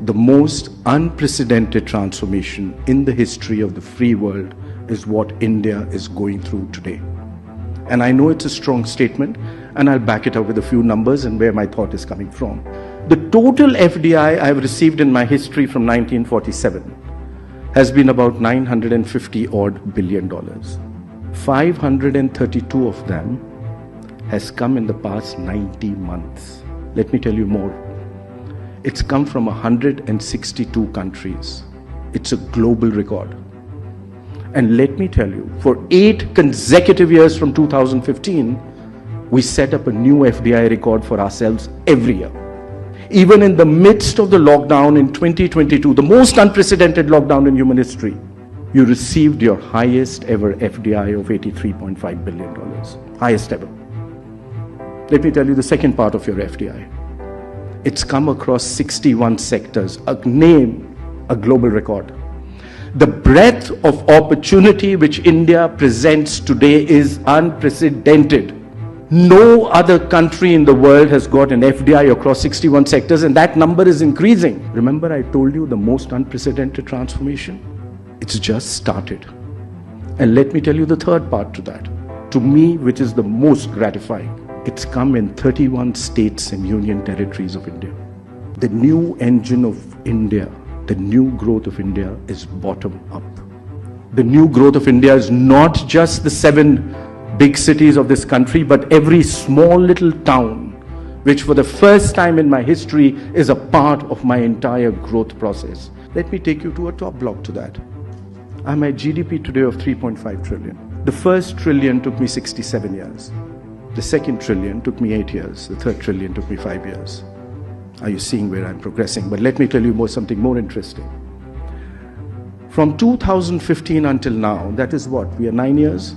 The most unprecedented transformation in the history of the free world is what India is going through today. And I know it's a strong statement, and I'll back it up with a few numbers and where my thought is coming from. The total FDI I've received in my history from 1947 has been about $950 odd billion. 532 of them has come in the past 90 months. Let me tell you more. It's come from 162 countries. It's a global record. And let me tell you, for 8 consecutive years from 2015, we set up a new FDI record for ourselves every year. Even in the midst of the lockdown in 2022, the most unprecedented lockdown in human history, you received your highest ever FDI of $83.5 billion. Highest ever. Let me tell you the second part of your FDI. It's come across 61 sectors, a global record. The breadth of opportunity which India presents today is unprecedented. No other country in the world has got an FDI across 61 sectors, and that number is increasing. Remember, I told you the most unprecedented transformation? It's just started. And let me tell you the third part to that. To me, which is the most gratifying. It's come in 31 states and union territories of India. The new engine of India, the new growth of India is bottom up. The new growth of India is not just the 7 big cities of this country, but every small little town, which for the first time in my history is a part of my entire growth process. Let me take you to a top block to that. I'm at GDP today of 3.5 trillion. The first trillion took me 67 years. The second trillion took me 8 years. The third trillion took me 5 years. Are you seeing where I'm progressing? But let me tell you something more interesting. From 2015 until now, that is what? We are 9 years.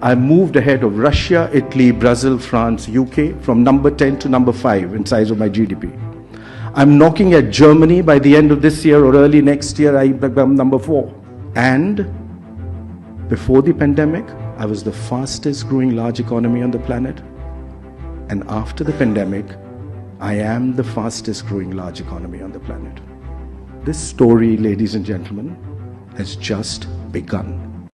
I moved ahead of Russia, Italy, Brazil, France, UK from number 10 to number 5 in size of my GDP. I'm knocking at Germany. By the end of this year or early next year, I become number 4. And before the pandemic, I was the fastest growing large economy on the planet. And after the pandemic, I am the fastest growing large economy on the planet. This story, ladies and gentlemen, has just begun.